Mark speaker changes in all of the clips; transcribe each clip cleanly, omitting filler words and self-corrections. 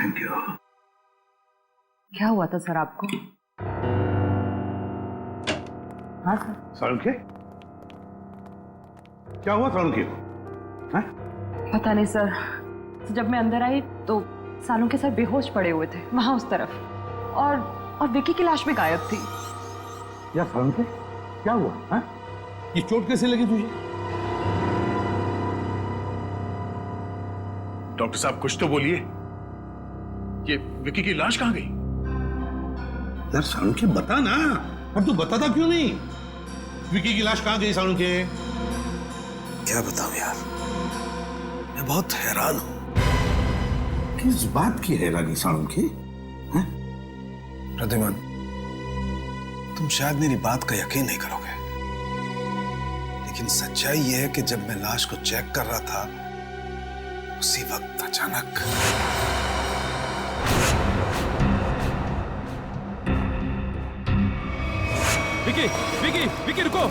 Speaker 1: Thank you.
Speaker 2: क्या हुआ था सर आपको? हाँ सर।
Speaker 1: सालुंखे, क्या हुआ सालुंखे को?
Speaker 2: पता नहीं सर, जब मैं अंदर आई तो सालुंखे सर बेहोश पड़े हुए थे वहां उस तरफ, और विकी की लाश भी गायब थी।
Speaker 1: यार सालुंखे, क्या हुआ? हाँ? ये चोट कैसे लगी तुझे?
Speaker 3: डॉक्टर साहब कुछ तो बोलिए, ये विकी की लाश कहां गई?
Speaker 1: यार सालुंखे बता ना, अब तू बताता क्यों नहीं? विकी की लाश कहां गई सालुंखे?
Speaker 4: क्या बताऊं यार, मैं बहुत हैरान हूं।
Speaker 1: किस बात की हैरानी सालुंखे?
Speaker 4: प्रद्युमन, तुम शायद मेरी बात का यकीन नहीं करोगे, लेकिन सच्चाई यह है कि जब मैं लाश को चेक कर रहा था, उसी वक्त अचानक
Speaker 5: विकी, विकी, विकी रुको।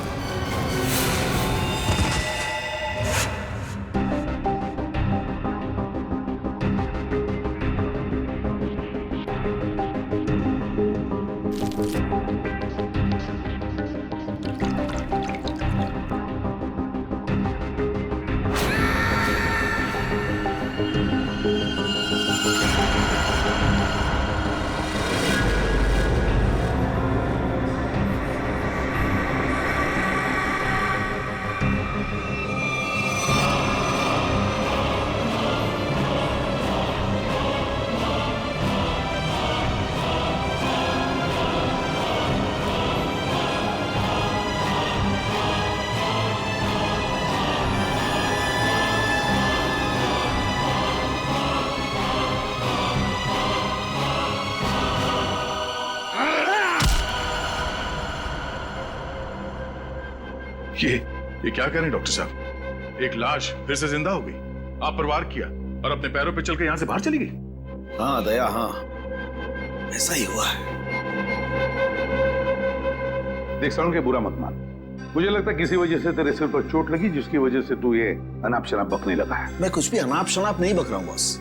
Speaker 3: ये क्या करें डॉक्टर साहब? एक लाश फिर से जिंदा हो गई, आप प्रवार किया और अपने पैरों पे चलकर यहां से बाहर चली गई।
Speaker 4: हाँ दया, हाँ ऐसा ही हुआ है।
Speaker 1: देख सालुंखे, बुरा मत मान। मुझे लगता है किसी वजह से तेरे सिर पर चोट लगी, जिसकी वजह से तू ये अनाप शनाप बकने लगा है।
Speaker 4: मैं कुछ भी अनाप शनाप नहीं बक रहा हूं बॉस।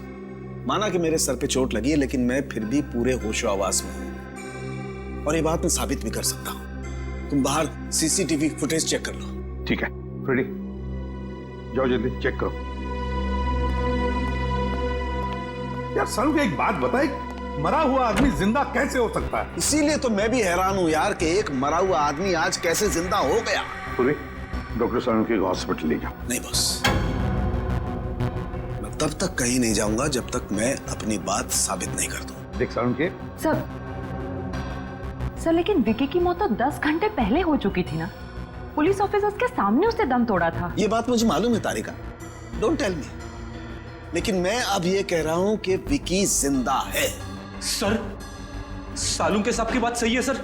Speaker 4: माना कि मेरे सर पे चोट लगी है, लेकिन मैं फिर भी पूरे होशो आवाज में हूं, और ये बात मैं साबित भी कर सकता हूं। तुम बाहर सीसीटीवी फुटेज चेक कर लो।
Speaker 1: ठीक है, रेडी, जाओ जल्दी चेक करो। यार सालुंखे, एक बात बता, एक मरा हुआ आदमी जिंदा कैसे हो सकता है?
Speaker 4: इसीलिए तो मैं भी हैरान हूं यार कि एक मरा हुआ आदमी आज कैसे जिंदा हो गया।
Speaker 1: पूरी डॉक्टर सालुंखे को हॉस्पिटल ले जाओ।
Speaker 4: नहीं बॉस, मैं तब तक कहीं नहीं जाऊंगा जब तक मैं अपनी बात साबित नहीं कर दूं।
Speaker 1: देख सालुंखे,
Speaker 2: सर लेकिन विकी की मौत तो 10 घंटे पहले हो चुकी थी ना। पुलिस ऑफिसर्स के सामने उसने दम तोड़ा था।
Speaker 4: ये बात मुझे मालूम है तारिका, डोंट टेल मी, लेकिन मैं अब ये कह रहा हूं कि विकी जिंदा है।
Speaker 5: सर, सालुंखे साहब की बात सही है सर,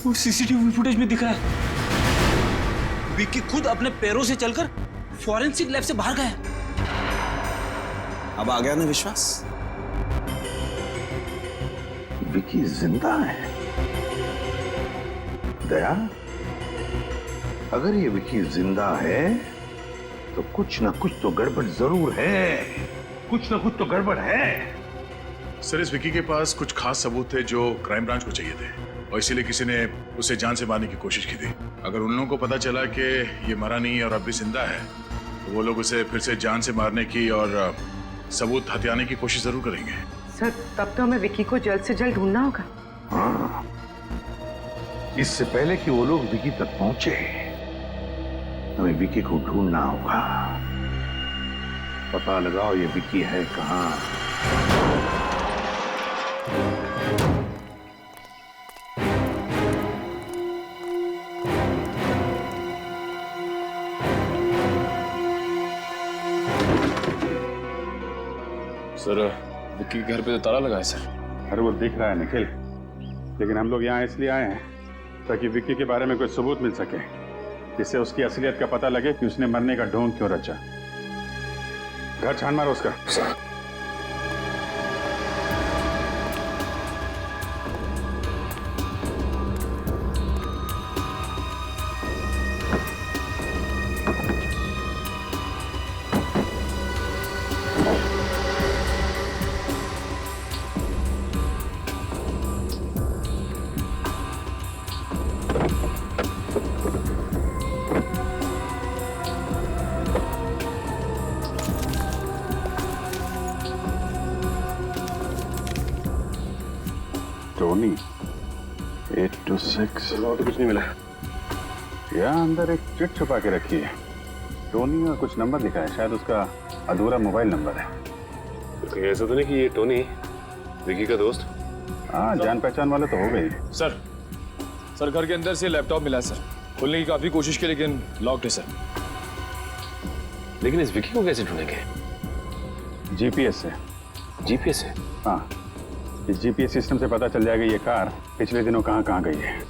Speaker 5: वो सीसीटीवी फुटेज में दिख रहा है। विकी खुद अपने पैरों से चलकर फॉरेंसिक लैब से बाहर गया।
Speaker 4: अब आ गया ना विश्वास?
Speaker 1: विकी जिंदा है? दया, अगर ये विकी जिंदा है तो कुछ ना कुछ तो गड़बड़ जरूर है। कुछ ना कुछ तो गड़बड़ है।
Speaker 3: सर, इस विकी के पास कुछ खास सबूत थे जो क्राइम ब्रांच को चाहिए थे, और इसीलिए किसी ने उसे जान से मारने की कोशिश की थी। अगर उन लोगों को पता चला कि ये मरा नहीं है और अब भी जिंदा है, तो वो लोग उसे फिर से जान से मारने की और सबूत हथियाने की कोशिश जरूर करेंगे।
Speaker 6: सर, तब तो हमें विकी को जल्द से जल्द ढूंढना होगा।
Speaker 1: हाँ, इससे पहले कि वो लोग विकी तक पहुंचे, हमें विकी को ढूंढना होगा। पता लगाओ ये विकी है कहां।
Speaker 5: सर, विक्की के घर पे तो ताला लगा है सर।
Speaker 7: अरे वो दिख रहा है निखिल, लेकिन हम लोग यहाँ इसलिए आए हैं ताकि विक्की के बारे में कोई सबूत मिल सके, जिससे उसकी असलियत का पता लगे कि उसने मरने का ढोंग क्यों रचा। घर छान मारो उसका। टोनी 826।
Speaker 8: और तो कुछ नहीं मिला।
Speaker 7: यहाँ अंदर एक चिट छुपा के रखी है। टोनी और कुछ नंबर लिखा है, शायद उसका अधूरा मोबाइल नंबर है।
Speaker 8: तो कहीं ऐसा तो नहीं कि ये टोनी विकी का दोस्त?
Speaker 7: हाँ, जान पहचान वाले तो हो गई।
Speaker 9: सर घर के अंदर से लैपटॉप मिला सर। खोलने की काफी कोशिश की लेकिन लॉक्ड है सर।
Speaker 8: लेकिन इस विकी को कैसे ढूंढेंगे?
Speaker 7: जीपीएस से।
Speaker 8: जीपीएस से?
Speaker 7: हाँ, इस जीपीएस सिस्टम से पता चल जाएगा ये कार पिछले दिनों कहाँ कहाँ गई है।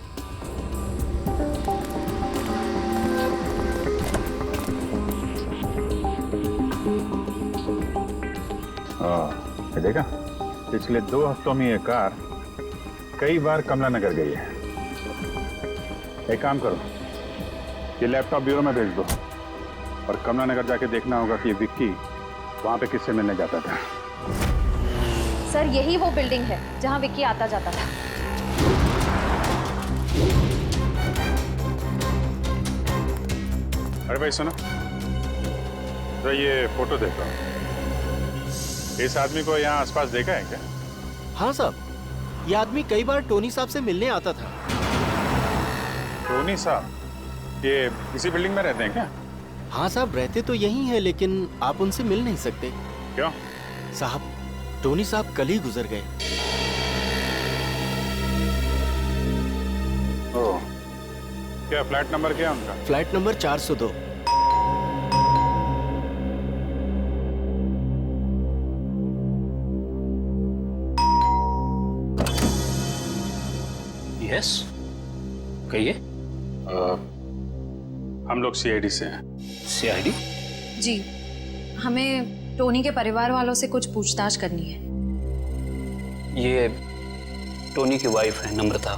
Speaker 7: ये देखा, पिछले 2 हफ्तों में ये कार कई बार कमला नगर गई है। एक काम करो, ये लैपटॉप ब्यूरो में भेज दो और कमला नगर जाके देखना होगा कि ये विक्की वहां पे किससे मिलने जाता था।
Speaker 10: सर यही वो बिल्डिंग है जहां विक्की आता जाता था।
Speaker 7: अरे भाई सुनो, तो ये फोटो देखो। इस आदमी को यहाँ आसपास देखा है क्या?
Speaker 11: हाँ साहब, ये आदमी कई बार टोनी साहब से मिलने आता था।
Speaker 7: टोनी साहब ये इसी बिल्डिंग में रहते हैं क्या?
Speaker 11: हाँ साहब, रहते तो यही हैं लेकिन आप उनसे मिल नहीं सकते।
Speaker 7: क्यों?
Speaker 11: साहब, टोनी साहब कल ही गुजर गए।
Speaker 7: ओह, क्या फ्लैट नंबर क्या है उनका?
Speaker 11: Flat number 402।
Speaker 5: यस, कहिए।
Speaker 7: हम लोग सीआईडी से हैं।
Speaker 5: सीआईडी?
Speaker 10: जी, हमें टोनी के परिवार वालों से कुछ पूछताछ करनी है।
Speaker 5: ये टोनी की वाइफ है नम्रता।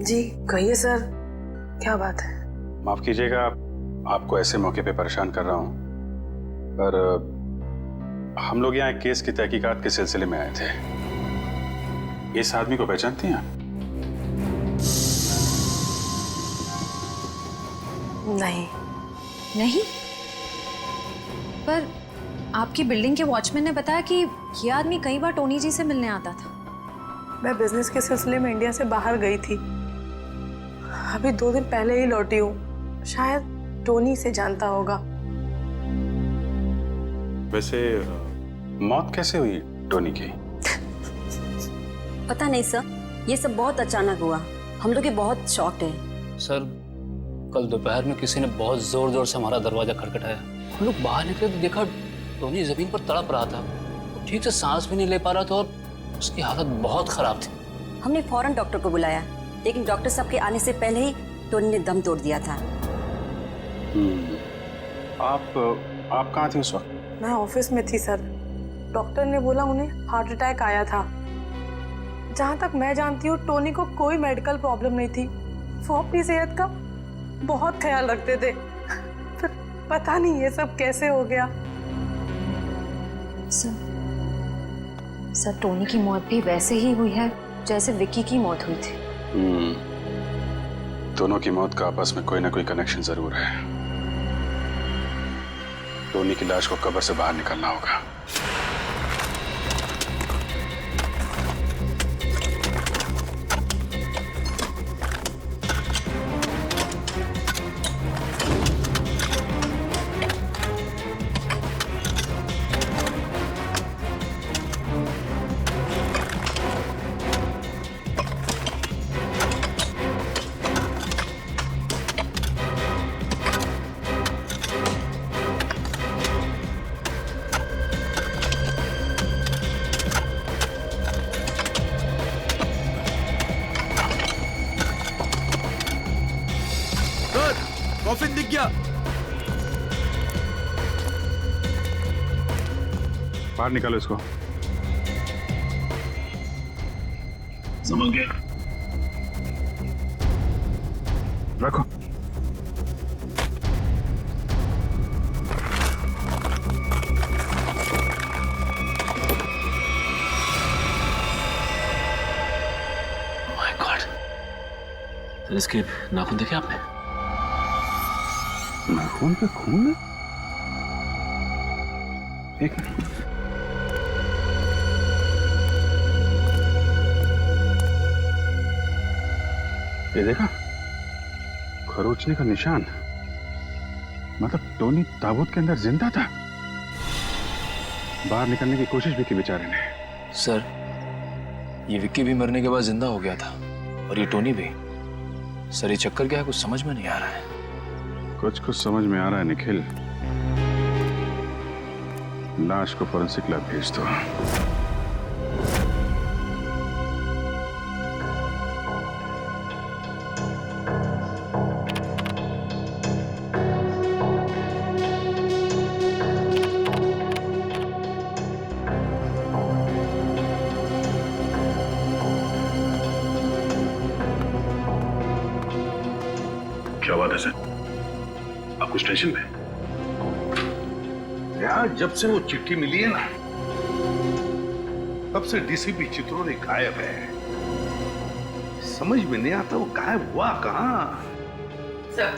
Speaker 6: जी कहिए सर, क्या बात है?
Speaker 7: माफ कीजिएगा आपको ऐसे मौके पे परेशान कर रहा हूँ, पर हम लोग यहाँ एक केस की तहकीकात के सिलसिले में आए थे। इस आदमी को पहचानती हैं आप?
Speaker 6: नहीं।
Speaker 10: नहीं? पर आपकी बिल्डिंग के वॉचमैन ने बताया कि ये आदमी कई बार टोनी जी से मिलने आता था।
Speaker 6: मैं बिजनेस के सिलसिले में इंडिया से बाहर गई थी, अभी 2 दिन पहले ही लौटी हूँ। शायद टोनी से जानता होगा।
Speaker 7: वैसे मौत कैसे हुई टोनी की?
Speaker 12: पता नहीं सर, ये सब बहुत अचानक हुआ। हम लोग ये बहुत शॉक्ड है।
Speaker 5: सर, कल दोपहर में किसी ने बहुत जोर जोर से हमारा दरवाजा खटखटाया। हम लोग बाहर निकले तो देखा टोनी जमीन पर तड़प रहा था, ठीक से सांस भी नहीं ले पा रहा था और उसकी हालत बहुत खराब थी।
Speaker 12: हमने फौरन डॉक्टर को बुलाया, लेकिन डॉक्टर साहब के आने से पहले ही टोनी ने दम तोड़ दिया था।
Speaker 7: आप कहाँ थे उस वक्त?
Speaker 6: मैं ऑफिस में थी सर। डॉक्टर ने बोला उन्हें हार्ट अटैक आया था। जहाँ तक मैं जानती हूँ टोनी को कोई मेडिकल प्रॉब्लम नहीं थी। वो अपनी सेहत का बहुत ख्याल रखते थे। फिर पता नहीं ये सब कैसे हो गया।
Speaker 10: सर टोनी की मौत भी वैसे ही हुई है जैसे विक्की की मौत हुई थी।
Speaker 7: दोनों की मौत का आपस में कोई ना कोई कनेक्शन जरूर है। टोनी की लाश को कब्र से बाहर निकालना होगा।
Speaker 11: कॉफिन दिख गया।
Speaker 7: बाहर निकालो इसको।
Speaker 1: समझ गया।
Speaker 7: रखो।
Speaker 5: माय गॉड, सर इसके नाखून देखे आपने?
Speaker 7: नाखून पे खून है? एक मिनट। ये देखा, खरोचने का निशान। मतलब टोनी ताबूत के अंदर जिंदा था। बाहर निकलने की कोशिश भी की बेचारे ने।
Speaker 9: सर, ये विक्की भी मरने के बाद जिंदा हो गया था और ये टोनी भी। सर, ये चक्कर क्या है, कुछ समझ में नहीं आ रहा है।
Speaker 7: कुछ समझ में आ रहा है निखिल। लाश को फोरेंसिक लैब भेज दो।
Speaker 3: क्या बात है सर? आप कुछ टेंशन में?
Speaker 1: यार, जब से वो चिट्ठी मिली है ना, तब से डीसीपी चित्रों गायब है। समझ में नहीं आता वो गायब हुआ कहां।
Speaker 2: सर,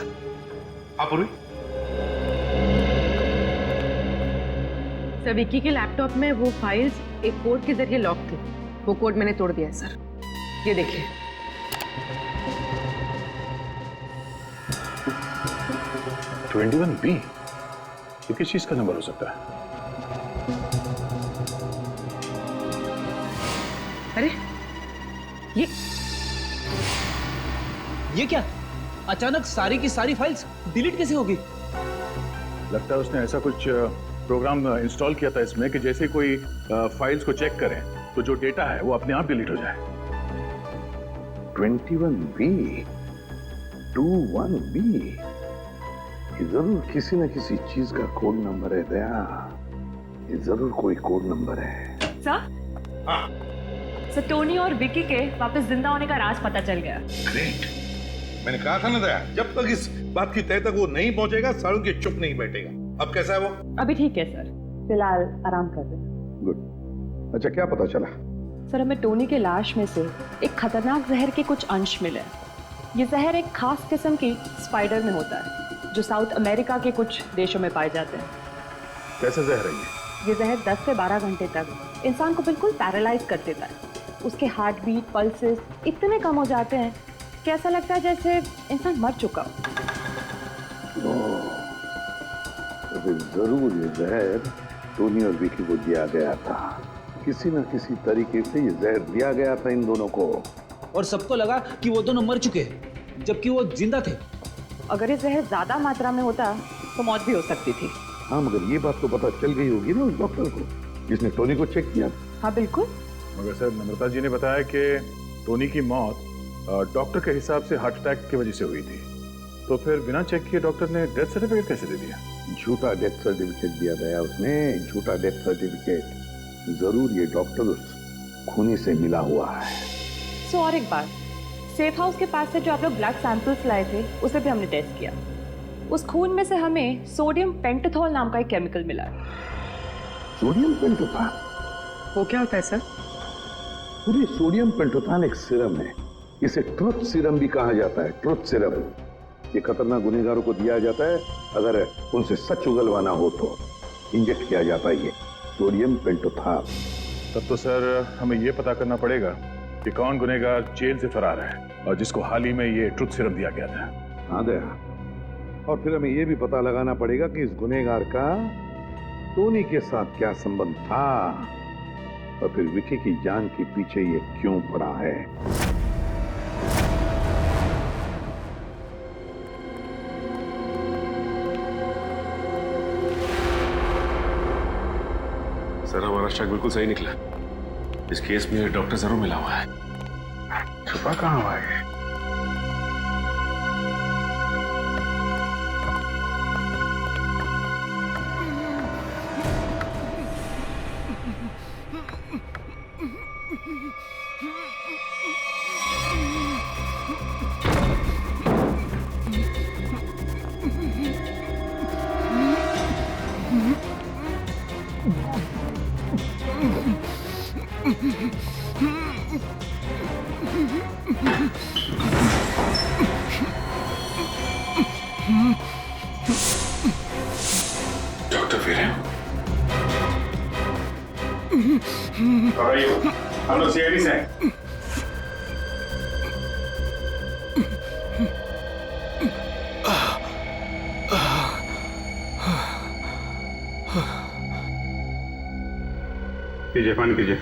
Speaker 1: आप
Speaker 2: सर, विक्की के लैपटॉप में वो फाइल्स एक कोड के जरिए लॉक थे। वो कोड मैंने तोड़ दिया है सर। ये देखिए।
Speaker 3: 21B, ये किस चीज का नंबर हो सकता है?
Speaker 2: अरे
Speaker 5: ये क्या? अचानक सारी की सारी फाइल्स डिलीट कैसे होगी?
Speaker 3: लगता है उसने ऐसा कुछ प्रोग्राम इंस्टॉल किया था इसमें कि जैसे कोई फाइल्स को चेक करें तो जो डेटा है वो अपने आप डिलीट हो जाए।
Speaker 1: 21B, 21B, ये जरूर किसी न किसी चीज का कोड नंबर है दया। ये जरूर कोई कोड नंबर है।
Speaker 2: सर?
Speaker 1: हाँ।
Speaker 2: सर, टोनी और विक्की के वापस जिंदा होने का राज पता चल गया।
Speaker 1: ग्रेट। मैंने कहा था ना दया, जब तक इस बात की तय तक वो नहीं पहुंचेगा, सालों के चुप नहीं बैठेगा। अब कैसा है वो?
Speaker 2: अभी ठीक है सर, फिलहाल आराम कर रहे हैं।
Speaker 1: गुड। अच्छा, क्या पता चला?
Speaker 2: सर, हमें टोनी के लाश में से एक खतरनाक जहर के कुछ अंश मिले। ये जहर एक खास किस्म की स्पाइडर में होता है जो साउथ अमेरिका के कुछ देशों में पाए जाते हैं।
Speaker 3: कैसा जहर है
Speaker 2: ये जहर 10 से 12 घंटे तक इंसान को बिल्कुल पैरालाइज कर देता है। उसके हार्ट बीट, पल्सेस इतने कम हो जाते हैं कि ऐसा लगता है जैसे इंसान मर चुका हो।
Speaker 1: तो फिर जरूर ये जहर टोनी और विकी को दिया गया था। किसी न किसी तरीके से ये जहर दिया गया था इन दोनों को।
Speaker 5: और सबको लगा कि वो दोनों मर चुके हैं जबकि वो जिंदा थे।
Speaker 2: अगर ये जहर ज्यादा मात्रा में होता तो मौत भी हो सकती थी।
Speaker 1: हाँ, मगर ये बात तो पता चल गई होगी ना उस डॉक्टर को जिसने टोनी को चेक किया।
Speaker 2: हाँ बिल्कुल।
Speaker 3: मगर सर, नम्रता जी ने बताया कि टोनी की मौत डॉक्टर के हिसाब से हार्ट अटैक की वजह से हुई थी। तो फिर बिना चेक किए डॉक्टर ने डेथ सर्टिफिकेट कैसे दे दिया?
Speaker 1: झूठा डेथ सर्टिफिकेट दिया गया उसने, झूठा डेथ सर्टिफिकेट। जरूर ये डॉक्टर उस खूनी से मिला हुआ है।
Speaker 2: सो और एक बात, सेफ हाउस के पास से जो आप लोग ब्लड सैंपल्स लाए थे उसे भी हमने टेस्ट किया। उस खून में से हमें सोडियम पेंटोथॉल नाम का एक केमिकल मिला।
Speaker 1: Sodium Pentothal?
Speaker 2: वो क्या होता है सर?
Speaker 1: पूरी सोडियम पेंटोथॉल एक सीरम है। इसे ट्रुथ सीरम भी कहा जाता है। ट्रुथ सीरम ये खतरनाक गुनहगारों को दिया जाता है अगर उनसे सच उगलवाना हो तो। इंजेक्ट किया जाता है ये सोडियम पेंटोथॉल।
Speaker 3: तब तो सर हमें ये पता करना पड़ेगा कि कौन गुनहगार जेल से फरार है और जिसको हाल ही में ये ट्रुथ सीरम दिया गया था।
Speaker 1: हाँ दया, और फिर हमें ये भी पता लगाना पड़ेगा कि इस गुनहगार का टोनी के साथ क्या संबंध था और फिर विकी की जान के पीछे ये क्यों पड़ा है।
Speaker 8: सर, हमारा शक बिल्कुल सही निकला। इस केस में डॉक्टर जरूर मिला हुआ है।
Speaker 1: छुपा कहाँ हुआ है?
Speaker 7: हम लोग सीआईडी से हैं। कीजिए, पानी कीजिए।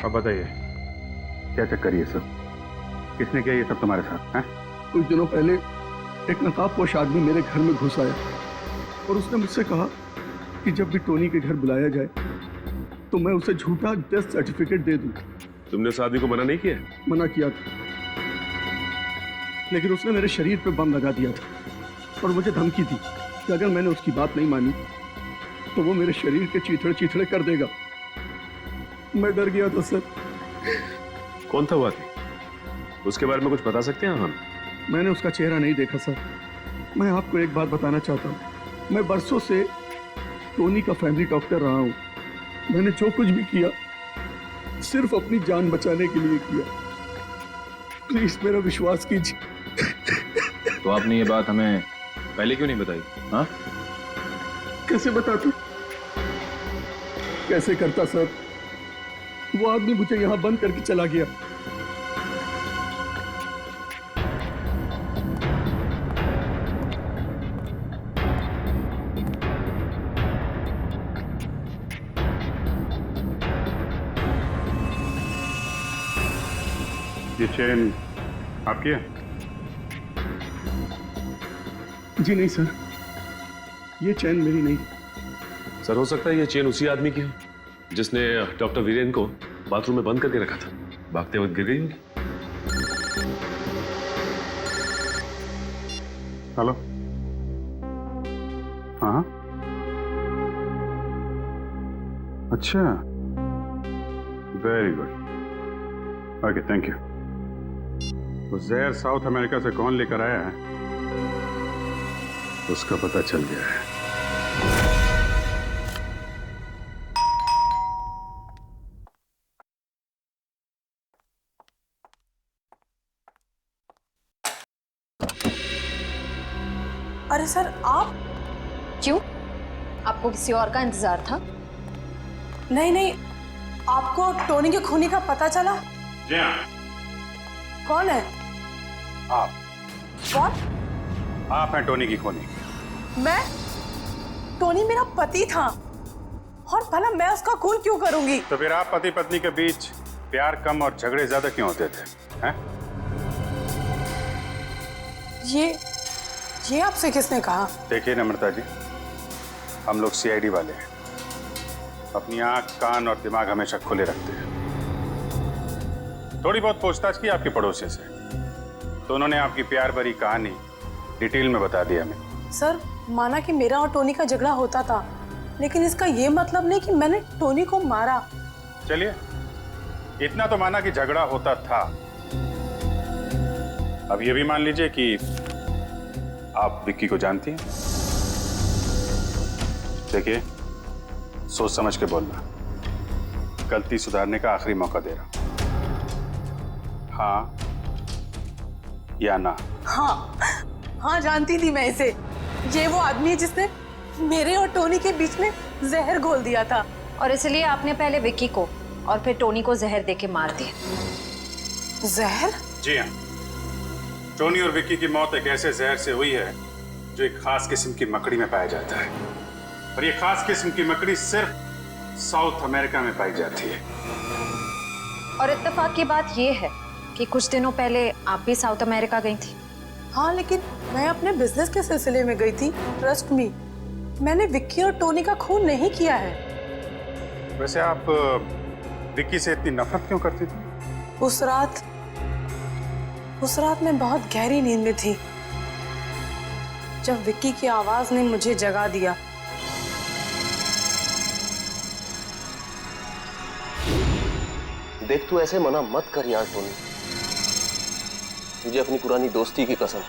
Speaker 7: अब बताइए, क्या चक्कर है ये सब? किसने किया ये सब तुम्हारे साथ? हैं?
Speaker 13: कुछ दिनों पहले एक नकाबपोश आदमी मेरे घर में घुस आया और उसने मुझसे कहा कि जब भी टोनी के घर बुलाया जाए तो मैं उसे झूठा डेथ सर्टिफिकेट दे दूं।
Speaker 8: तुमने उस आदमी को मना नहीं किया?
Speaker 13: मना किया था, लेकिन उसने मेरे शरीर पे बम लगा दिया था और मुझे धमकी दी कि अगर मैंने उसकी बात नहीं मानी तो वो मेरे शरीर के चीथड़े चीथड़े कर देगा। मैं डर गया था सर।
Speaker 8: कौन था वो आदमी? उसके बारे में कुछ बता सकते हैं हम?
Speaker 13: मैंने उसका चेहरा नहीं देखा सर। मैं आपको एक बात बताना चाहता हूँ, मैं बरसों से टोनी का फैमिली डॉक्टर रहा हूँ। मैंने जो कुछ भी किया सिर्फ अपनी जान बचाने के लिए किया। प्लीज मेरा विश्वास कीजिए।
Speaker 9: तो आपने ये बात हमें पहले क्यों नहीं बताई? हाँ,
Speaker 13: कैसे बताता, कैसे करता सर? वो आदमी मुझे यहाँ बंद करके चला गया।
Speaker 7: ये चेन आपकी है?
Speaker 13: जी नहीं सर, ये चैन मेरी नहीं।
Speaker 8: सर, हो सकता है ये चेन उसी आदमी की हो जिसने डॉक्टर वीरेन को बाथरूम में बंद करके रखा था। भागते वक्त गिर गई होगी।
Speaker 7: हेलो, हाँ, अच्छा, very good, okay, thank you. तो जहर साउथ अमेरिका से कौन लेकर आया है उसका पता चल गया है।
Speaker 6: अरे सर, आप?
Speaker 10: क्यों? आपको किसी और का इंतजार था?
Speaker 6: नहीं नहीं, आपको टोनी के खूनी का पता चला?
Speaker 7: जी हाँ।
Speaker 6: कौन है?
Speaker 7: आप।
Speaker 6: कौन?
Speaker 7: आप हैं टोनी की खूनी?
Speaker 6: मैं? टोनी मेरा पति था और भला मैं उसका खून क्यों करूंगी?
Speaker 7: तो फिर आप पति पत्नी के बीच प्यार कम और झगड़े ज्यादा क्यों होते थे? हैं?
Speaker 6: ये आपसे किसने कहा?
Speaker 7: देखिए नम्रता जी, हम लोग सीआईडी वाले हैं, अपनी आंख, कान और दिमाग हमेशा खुले रखते हैं। थोड़ी बहुत पूछताछ की आपके पड़ोसी से, तो उन्होंने आपकी प्यार भरी कहानी डिटेल में बता दिया हमें।
Speaker 6: सर, माना कि मेरा और टोनी का झगड़ा होता था, लेकिन इसका ये मतलब नहीं कि मैंने टोनी को मारा।
Speaker 7: चलिए, इतना तो माना कि झगड़ा होता था। अब ये भी मान लीजिए कि आप विक्की को जानती हैं। देखिए, सोच समझ के बोलना, गलती सुधारने का आखिरी मौका दे रहा हूं। हाँ या ना?
Speaker 6: हाँ, जानती थी मैं इसे। ये वो आदमी है जिसने मेरे और टोनी के बीच में जहर घोल दिया था।
Speaker 10: और इसलिए आपने पहले विक्की को और फिर टोनी को जहर देके मार दिया।
Speaker 6: जहर?
Speaker 7: जी हाँ, टोनी और विक्की की मौत एक ऐसे जहर से हुई है जो एक खास किस्म की मकड़ी में पाया जाता है, और ये खास किस्म की मकड़ी सिर्फ साउथ अमेरिका में पाई जाती है।
Speaker 10: और इत्तेफाक की बात यह है कि कुछ दिनों पहले आप भी साउथ अमेरिका गई थी।
Speaker 6: हाँ, लेकिन मैं अपने बिजनेस के सिलसिले में गई थी। ट्रस्ट मी, मैंने विक्की और टोनी का खून नहीं किया है।
Speaker 7: वैसे आप विक्की से इतनी नफरत क्यों करती थी?
Speaker 6: उस रात मैं बहुत गहरी नींद में थी जब विक्की की आवाज ने मुझे जगा दिया।
Speaker 11: देख, तू ऐसे मना मत कर यार टोनी, मुझे अपनी पुरानी दोस्ती की कसम।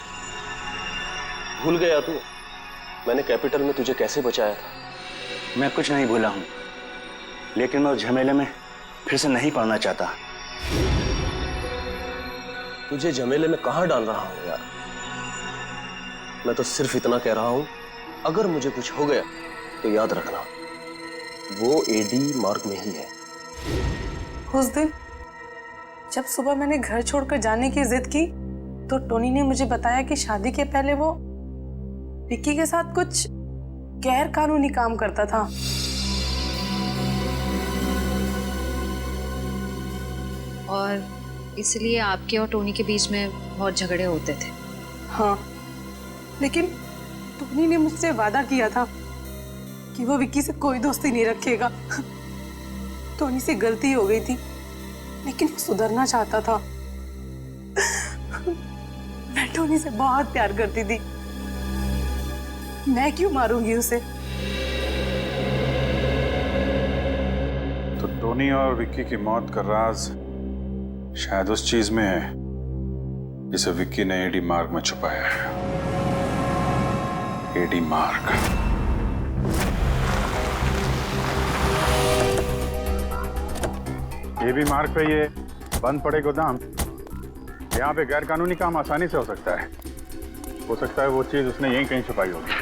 Speaker 11: भूल गया तू मैंने कैपिटल में तुझे कैसे बचाया था?
Speaker 4: मैं कुछ नहीं भूला हूं, लेकिन मैं उस झमेले में फिर से नहीं पड़ना चाहता।
Speaker 11: तुझे झमेले में कहां डाल रहा हूं यार? मैं तो सिर्फ इतना कह रहा हूं, अगर मुझे कुछ हो गया तो याद रखना वो एडी मार्ग में ही है।
Speaker 6: उस दिन जब सुबह मैंने घर छोड़कर जाने की जिद की तो टोनी ने मुझे बताया कि शादी के पहले वो विक्की के साथ कुछ गैर कानूनी काम करता था।
Speaker 10: और इसलिए आपके और टोनी के बीच में बहुत झगड़े होते थे।
Speaker 6: हाँ, लेकिन टोनी ने मुझसे वादा किया था कि वो विक्की से कोई दोस्ती नहीं रखेगा। टोनी से गलती हो गई थी, लेकिन वो सुधरना चाहता था। मैं टोनी से बहुत प्यार करती थी, मैं क्यों मारूंगी उसे?
Speaker 7: तो टोनी और विक्की की मौत का राज शायद उस चीज में है जिसे विक्की ने एडी मार्ग में छुपाया है। एडी मार्ग। एडी मार्ग पे ये बंद पड़े गोदाम, यहाँ पे गैर कानूनी काम आसानी से हो सकता है। हो सकता है वो चीज उसने यहीं कहीं छुपाई होगी।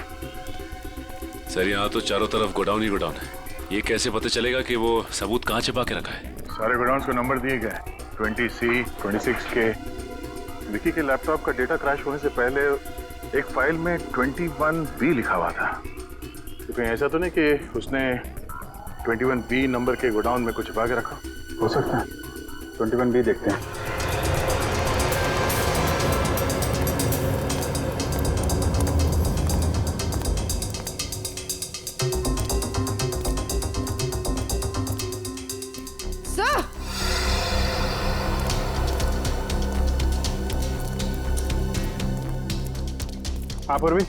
Speaker 8: सर यहाँ तो चारों तरफ गोडाउन ही गोडाउन है, ये कैसे पता चलेगा कि वो सबूत कहाँ छिपा के रखा है?
Speaker 3: सारे गोडाउन्स को नंबर दिए गए 20C, 26K। विकी के लैपटॉप का डेटा क्रैश होने से पहले एक फाइल में 21B लिखा हुआ था। तो कहीं ऐसा तो नहीं कि उसने 21B नंबर के गोडाउन में कुछ छिपा के रखा?
Speaker 7: हो सकता है। 21B देखते हैं। हाँ पूर्वी,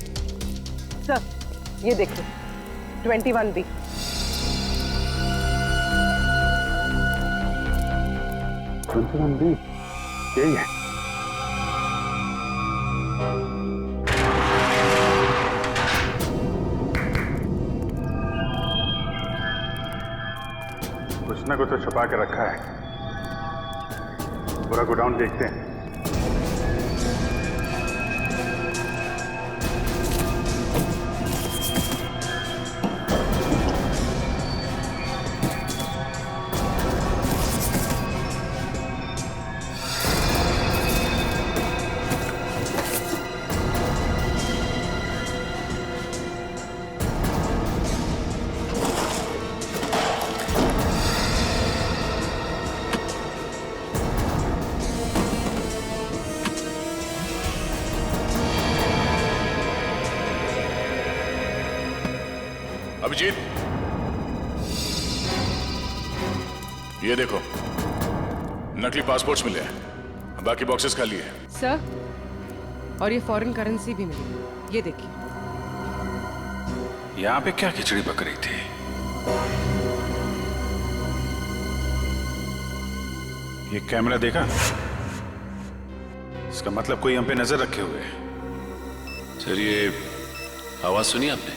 Speaker 2: सर ये देखिए 21B।
Speaker 7: 21B यही है। कुछ ना कुछ तो छुपा के रखा है। पूरा गोडाउन देखते हैं।
Speaker 3: अभिजीत, ये देखो नकली पासपोर्ट्स मिले हैं, बाकी बॉक्सेस खाली है।
Speaker 2: सर और ये फॉरेन करेंसी भी मिली, ये देखिए।
Speaker 7: यहाँ पे क्या खिचड़ी पक रही थी? ये कैमरा देखा? इसका मतलब कोई हम पे नजर रखे हुए है।
Speaker 8: सर ये आवाज सुनी आपने?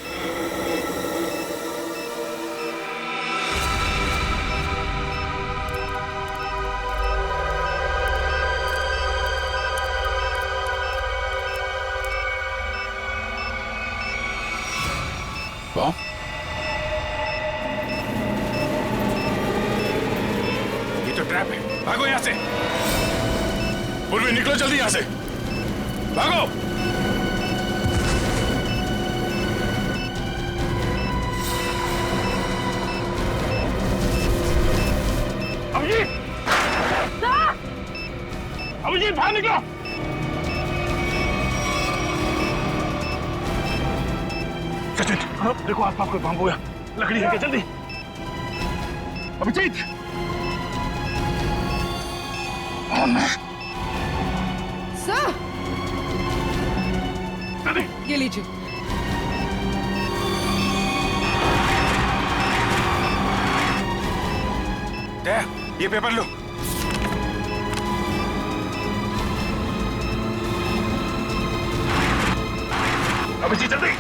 Speaker 7: बॉम्ब? ये तो ट्रैप है। भागो यहां से।
Speaker 3: पूर्वी निकलो जल्दी यहां से, भागो। अभिजीत, अभिजीत बाहर निकलो। सचिन, देखो आसपास कोई बम हो गया, लकड़ी है क्या? जल्दी। अभिजीत,
Speaker 2: सर
Speaker 3: जल्दी।
Speaker 2: ये लीजिए।
Speaker 7: ये पेपर लो।
Speaker 3: अभिजीत जल्दी।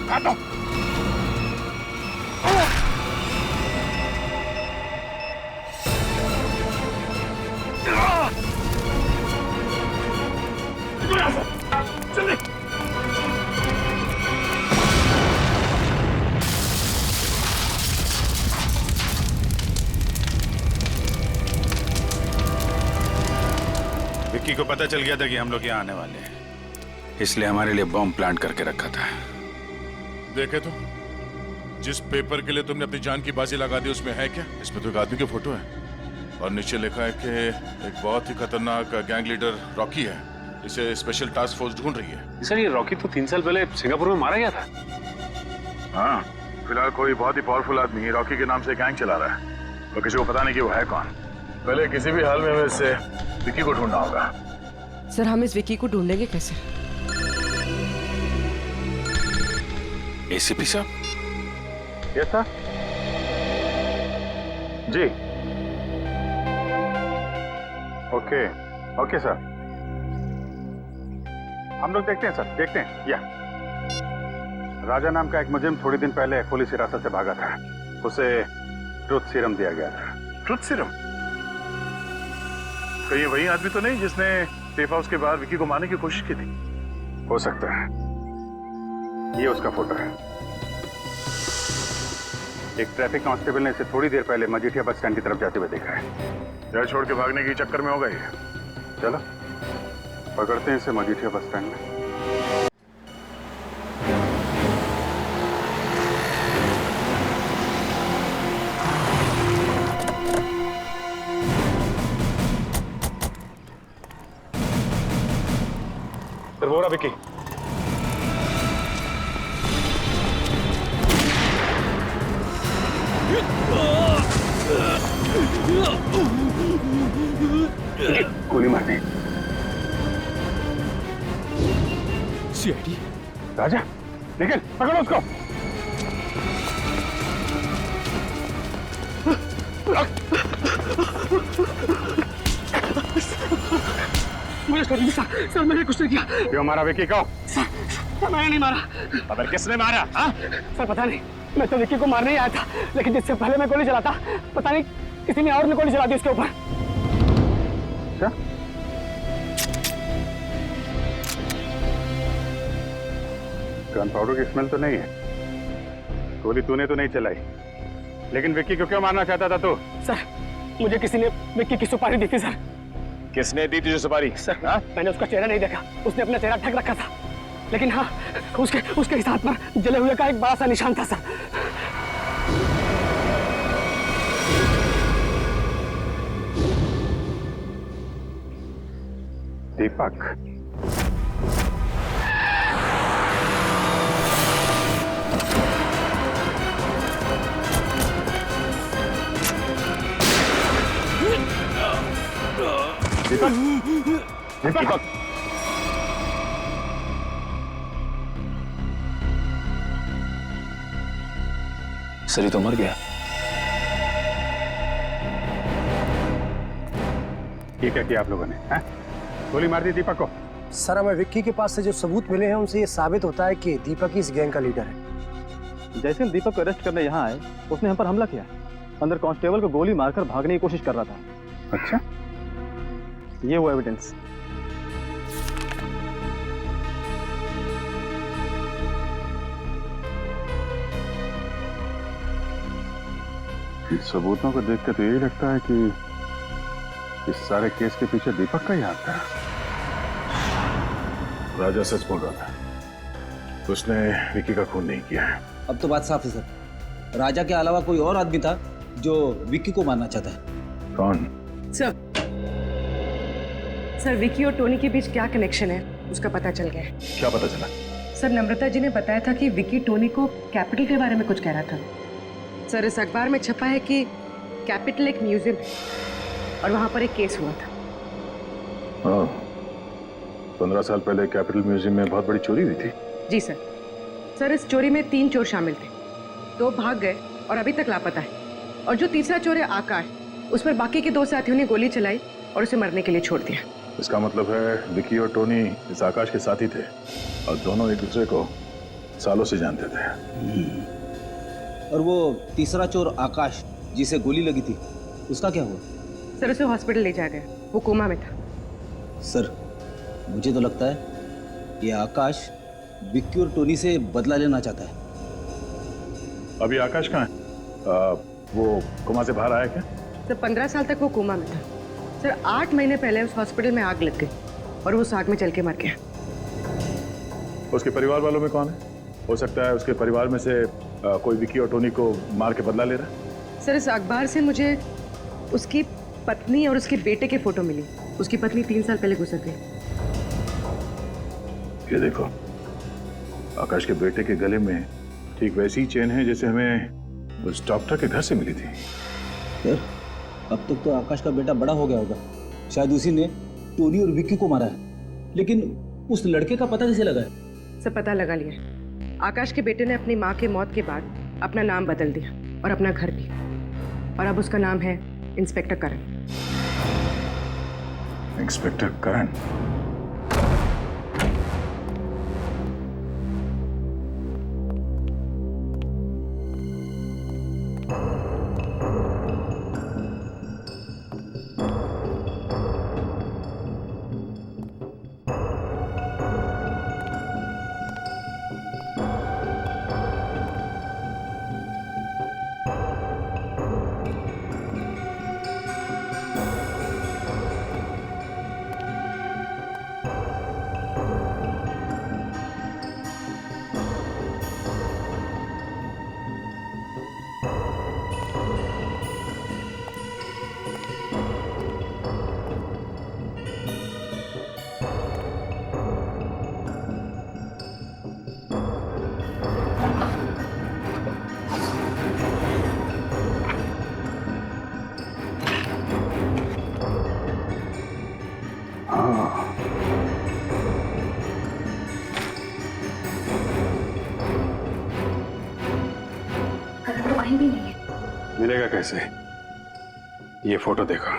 Speaker 3: हाथ दो।
Speaker 7: विक्की को पता चल गया था कि हम लोग यहाँ आने वाले हैं, इसलिए हमारे लिए बॉम्ब प्लांट करके रखा था।
Speaker 3: देखे तो, जिस पेपर के लिए तुमने अपनी जान की बाजी लगा दी उसमें है क्या? इसमें तो एक आदमी की फोटो है और नीचे लिखा है कि एक बहुत ही खतरनाक गैंग लीडर रॉकी है, इसे स्पेशल टास्क फोर्स ढूंढ रही है।
Speaker 8: सर ये रॉकी तो 3 साल पहले सिंगापुर में मारा गया था।
Speaker 3: हाँ, फिलहाल कोई बहुत ही पावरफुल आदमी रॉकी के नाम से गैंग चला रहा है और किसी को पता नहीं कि वो है कौन। पहले किसी भी हाल में हमें इससे विक्की को ढूंढना होगा।
Speaker 14: सर हम इस विक्की को ढूंढेंगे कैसे?
Speaker 7: एसीपी साहब?
Speaker 3: Yes sir. जी ओके ओके सर,
Speaker 7: हम लोग देखते हैं सर, देखते हैं। या राजा नाम का एक मुजरिम थोड़ी दिन पहले पुलिस हिरासत से भागा था, उसे ट्रुथ सीरम दिया गया था।
Speaker 3: Truth serum? कहीं वही आदमी तो नहीं जिसने सेफ हाउस के बाहर विक्की को मारने की कोशिश की थी?
Speaker 7: हो सकता है, ये उसका फोटो है। एक ट्रैफिक कांस्टेबल ने इसे थोड़ी देर पहले मजीठिया बस स्टैंड की तरफ जाते हुए देखा है।
Speaker 3: घर छोड़ के भागने के चक्कर में होगा ये।
Speaker 7: चलो पकड़ते हैं इसे मजीठिया बस स्टैंड में।
Speaker 8: वो रहा विक्की।
Speaker 7: गोली मार दी।
Speaker 5: सीआईडी?
Speaker 7: राजा निकल, पकड़ो उसको।
Speaker 13: मुझे छोड़ दीजिए सर, सर मैंने कुछ नहीं किया।
Speaker 7: क्यों मारा विक्की को?
Speaker 13: सर मैंने नहीं मारा।
Speaker 7: अगर किसने मारा? हाँ?
Speaker 13: सर पता नहीं, मैं तो विक्की को मारने ही आया था, लेकिन जिससे पहले मैं गोली चलाता पता नहीं किसी ने और गोली चला दी इसके ऊपर।
Speaker 7: अच्छा, गन पाउडर की स्मेल तो नहीं है। गोली तूने तो नहीं चलाई, लेकिन विक्की को क्यों मारना चाहता था तू?
Speaker 13: सर मुझे किसी ने विक्की की सुपारी दी थी सर।
Speaker 7: किसने दी तुझे सुपारी?
Speaker 13: सर मैंने उसका चेहरा नहीं देखा, उसने अपना चेहरा ढक रखा था, लेकिन हाँ उसके हाथ पर जले हुए का एक बड़ा सा निशान था सर।
Speaker 7: दीपक, दीपक,
Speaker 9: सरी तो मर गया।
Speaker 7: ये क्या किया आप लोगों ने? गोली मार दी दीपक को?
Speaker 15: सर हमें विक्की के पास से जो सबूत मिले हैं उनसे ये साबित होता है कि दीपक ही इस गैंग का लीडर है।
Speaker 16: जैसे हम दीपक को अरेस्ट करने यहाँ आए, उसने हम पर हमला किया। अंदर कांस्टेबल को गोली मारकर भागने की कोशिश कर रहा था।
Speaker 7: अच्छा,
Speaker 16: ये वो एविडेंस।
Speaker 7: सबूतों को देख के तो यही लगता है कि इस सारे केस के पीछे दीपक का ही हाथ था।
Speaker 3: राजा सच बोल रहा था, उसने विक्की का खून नहीं किया है।
Speaker 5: अब तो बात साफ है सर, राजा के अलावा कोई और आदमी था जो विक्की को मारना चाहता है।
Speaker 3: कौन?
Speaker 14: सर विक्की और टोनी के बीच क्या कनेक्शन है उसका पता चल गया है।
Speaker 3: क्या पता चला?
Speaker 14: सर नम्रता जी ने बताया था कि विक्की टोनी को कैपिटल के बारे में कुछ कह रहा था। सर इस अखबार में छपा है कि कैपिटल एक म्यूजियम है और वहां पर एक केस हुआ था।
Speaker 3: हाँ, 15 साल पहले कैपिटल म्यूजियम में बहुत बड़ी चोरी हुई थी।
Speaker 14: जी सर। सर इस चोरी में 3 चोर शामिल थे, 2 भाग गए और अभी तक लापता है। और जो तीसरा चोर है आकाश, उस पर बाकी के 2 साथियों ने गोली चलाई और उसे मरने के लिए छोड़ दिया।
Speaker 3: इसका मतलब है विक्की और टोनी इस आकाश के साथी थे और दोनों एक दूसरे को सालों से जानते थे।
Speaker 5: और वो तीसरा चोर आकाश जिसे गोली लगी थी, उसका क्या हुआ?
Speaker 14: सर उसे हॉस्पिटल ले जाया गया, वो कोमा में था।
Speaker 5: सर मुझे तो लगता है ये आकाश विक्की और टोनी से बदला लेना चाहता है।
Speaker 3: अभी आकाश कहाँ है? वो कोमा से बाहर आया क्या?
Speaker 14: सर 15 साल तक वो कोमा में था। सर 8 महीने पहले उस हॉस्पिटल में आग लग गई और वो उस आग में जल के मर गया।
Speaker 3: उसके परिवार वालों में कौन है? हो सकता है उसके परिवार में से कोई विकी और टोनी को मार के बदला ले रहा है।
Speaker 14: सर इस अखबार से मुझे उसकी पत्नी और उसके बेटे के फोटो मिली। उसकी पत्नी 3 साल पहले गुजर गई।
Speaker 3: ये देखो, आकाश के बेटे के गले में ठीक वैसी ही चेन है जैसे हमें उस डॉक्टर के घर से मिली थी।
Speaker 5: सर अब तक तो आकाश का बेटा बड़ा हो गया होगा, शायद उसी ने टोनी और विक्की को मारा है। लेकिन उस लड़के का पता कैसे लगा है?
Speaker 14: सब पता लगा लिया। आकाश के बेटे ने अपनी माँ के मौत के बाद अपना नाम बदल दिया और अपना घर भी, और अब उसका नाम है इंस्पेक्टर करण।
Speaker 3: इंस्पेक्टर करण?
Speaker 10: भी नहीं है।
Speaker 7: मिलेगा कैसे? ये फोटो देखो।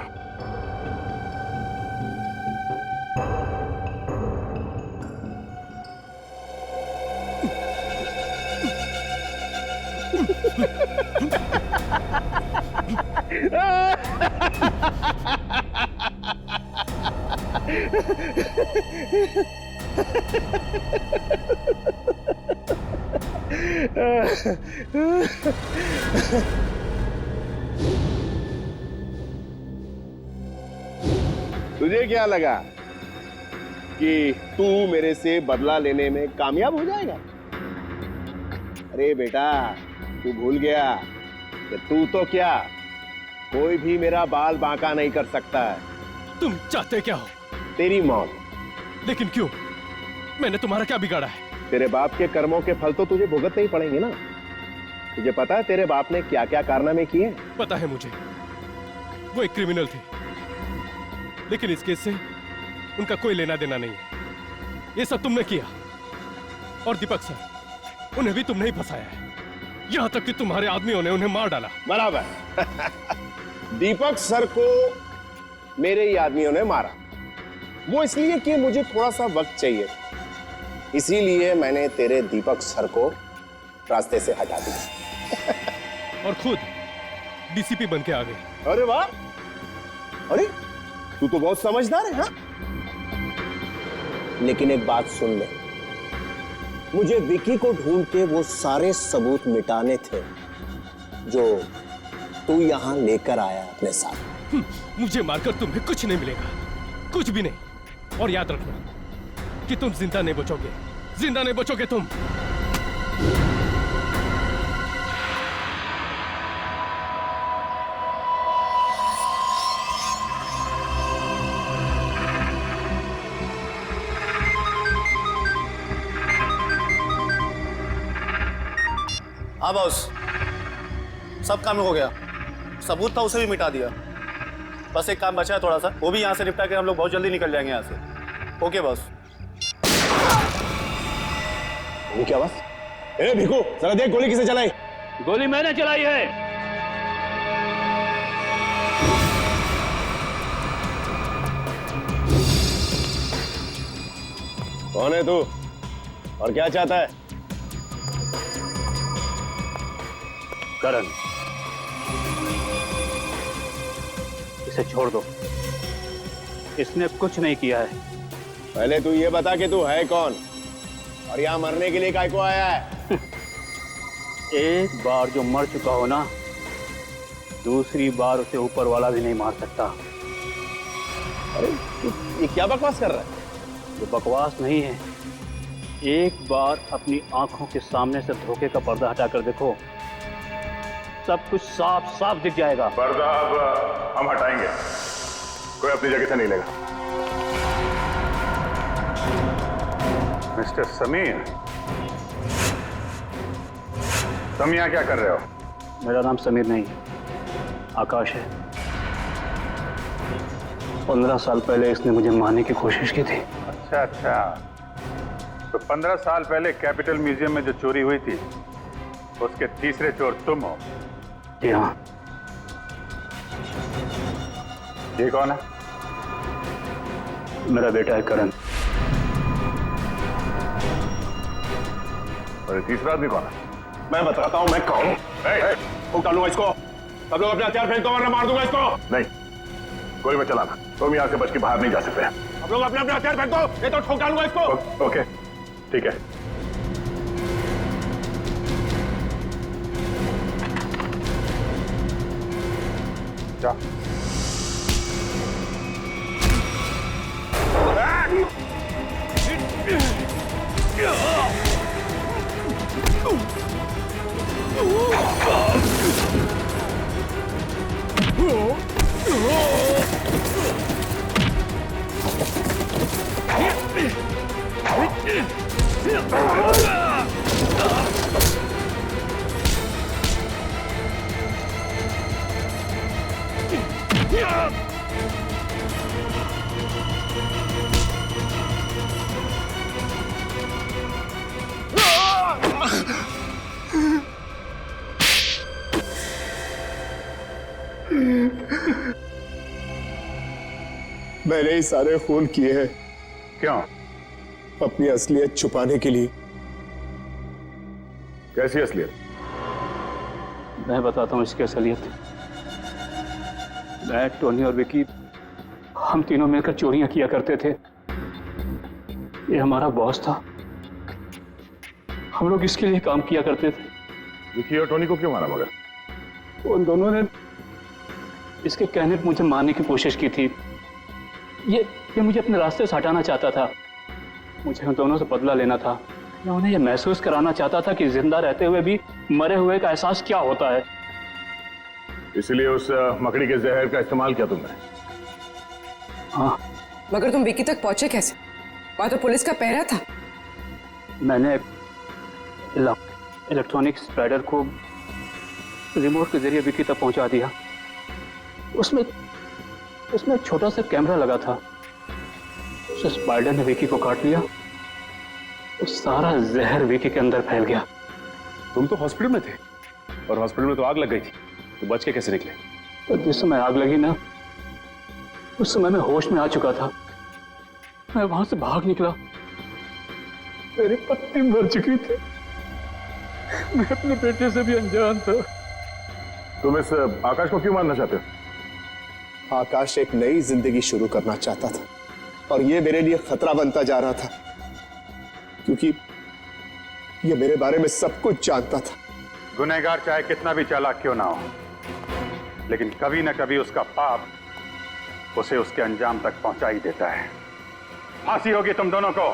Speaker 11: तुझे क्या लगा कि तू मेरे से बदला लेने में कामयाब हो जाएगा? अरे बेटा, तू भूल गया कि तू तो क्या, कोई भी मेरा बाल बांका नहीं कर सकता है।
Speaker 17: तुम चाहते क्या हो?
Speaker 11: तेरी मौत।
Speaker 17: लेकिन क्यों? मैंने तुम्हारा क्या बिगाड़ा है?
Speaker 11: तेरे बाप के कर्मों के फल तो तुझे भुगतने ही पड़ेंगे ना। तुझे पता है तेरे बाप ने क्या क्या कारनामे किए?
Speaker 17: पता है मुझे, वो एक क्रिमिनल थे, लेकिन इस केस से उनका कोई लेना देना नहीं है। ये सब तुमने किया, और दीपक सर, उन्हें भी तुमने ही फंसाया है, यहां तक कि तुम्हारे आदमियों ने उन्हें मार डाला।
Speaker 11: बराबर। दीपक सर को मेरे ही आदमियों ने मारा, वो इसलिए कि मुझे थोड़ा सा वक्त चाहिए, इसीलिए मैंने तेरे दीपक सर को रास्ते से हटा दिया।
Speaker 17: और खुद डीसीपी बन के आ गए।
Speaker 11: अरे वाह, अरे तू तो बहुत समझदार है। हाँ? लेकिन एक बात सुन ले, मुझे विकी को ढूंढ के वो सारे सबूत मिटाने थे जो तू यहां लेकर आया अपने साथ।
Speaker 17: मुझे मारकर तुम्हें कुछ नहीं मिलेगा, कुछ भी नहीं। और याद रखना कि तुम जिंदा नहीं बचोगे, जिंदा नहीं बचोगे तुम।
Speaker 18: हाँ बॉस, सब काम हो गया, सबूत था उसे भी मिटा दिया। बस एक काम बचा है थोड़ा सा, वो भी यहाँ से निपटा के हम लोग बहुत जल्दी निकल जाएंगे यहाँ से। Okay boss.
Speaker 11: ये क्या बस? ए भिखू, जरा देख गोली किसे चलाई?
Speaker 19: गोली मैंने चलाई है।
Speaker 11: कौन है तू और क्या चाहता है?
Speaker 19: करण, इसे छोड़ दो, इसने कुछ नहीं किया है।
Speaker 11: पहले तू ये बता कि तू है कौन और यहाँ मरने के लिए काय को आया है?
Speaker 19: एक बार जो मर चुका हो ना, दूसरी बार उसे ऊपर वाला भी नहीं मार सकता।
Speaker 11: अरे ये क्या बकवास कर रहा है?
Speaker 19: ये बकवास नहीं है। एक बार अपनी आंखों के सामने से धोखे का पर्दा हटाकर देखो, सब कुछ साफ साफ दिख जाएगा।
Speaker 3: पर्दा अब हम हटाएंगे, कोई अपनी जगह से नहीं लेगा।
Speaker 7: मिस्टर समीर, तुम यहाँ क्या कर रहे हो?
Speaker 19: मेरा नाम समीर नहीं, आकाश है। 15 साल पहले इसने मुझे मारने की कोशिश की थी।
Speaker 7: अच्छा अच्छा, तो 15 साल पहले कैपिटल म्यूजियम में जो चोरी हुई थी उसके तीसरे चोर तुम हो?
Speaker 19: जी हाँ।
Speaker 7: ये कौन है?
Speaker 19: मेरा बेटा है करण।
Speaker 3: और तीसरा आदमी कौन है?
Speaker 11: मैं बताता हूँ मैं कौन हूँ। फूंक डालूंगा इसको। सब लोग अपने हथियार फेंक दो वरना मार दूंगा इसको।
Speaker 3: नहीं, गोली मत चलाना, तुम यहाँ से बच के बाहर नहीं जा सकते।
Speaker 11: आप लोग अपने अपने हथियार फेंक दो, नहीं तो ठोक डालूंगा इसको।
Speaker 3: ओके, ठीक है।
Speaker 7: जा।
Speaker 11: मैंने ही सारे खून किए हैं।
Speaker 7: क्यों?
Speaker 11: अपनी असलियत छुपाने के लिए।
Speaker 3: कैसी असलियत?
Speaker 19: मैं बताता हूँ इसकी असलियत। मैं, टोनी और विकी, हम तीनों मिलकर चोरियां किया करते थे। ये हमारा बॉस था, हम लोग इसके लिए काम किया करते थे।
Speaker 3: विकी और टोनी को क्यों मारा मगर?
Speaker 19: उन दोनों ने इसके कहने पर मुझे मारने की कोशिश की थी। ये मुझे अपने रास्ते से हटाना चाहता था। मुझे उन दोनों से बदला लेना था। मैं उन्हें यह महसूस कराना चाहता था कि जिंदा रहते हुए भी मरे हुए का एहसास क्या होता है।
Speaker 3: इसलिए उस मकड़ी के जहर का इस्तेमाल किया तुमने?
Speaker 19: हाँ।
Speaker 14: मगर तुम विकी तक पहुंचे कैसे? वहां तो पुलिस का पहरा था।
Speaker 19: मैंने इलेक्ट्रॉनिक स्पाइडर को रिमोट के जरिए विकी तक पहुंचा दिया। उसमें एक छोटा सा कैमरा लगा था। उस स्पाइडर ने विकी को काट लिया। उस सारा जहर विकी के अंदर फैल गया।
Speaker 8: तुम तो हॉस्पिटल में थे और हॉस्पिटल में तो आग लग गई थी, तो बच के कैसे निकले?
Speaker 19: तो जिस समय आग लगी ना, उस समय मैं होश में आ चुका था। मैं वहां से भाग निकला। मेरी पत्नी मर चुकी थी। मैं अपने बेटे से भी अनजान था।
Speaker 3: तुम इस आकाश को क्यों मारना चाहते हो?
Speaker 11: आकाश एक नई जिंदगी शुरू करना चाहता था और ये मेरे लिए खतरा बनता जा रहा था, क्योंकि ये मेरे बारे में सब कुछ जानता था।
Speaker 7: गुनहगार चाहे कितना भी चालाक क्यों ना हो, लेकिन कभी ना कभी उसका पाप उसे उसके अंजाम तक पहुंचा ही देता है। फांसी होगी तुम दोनों को।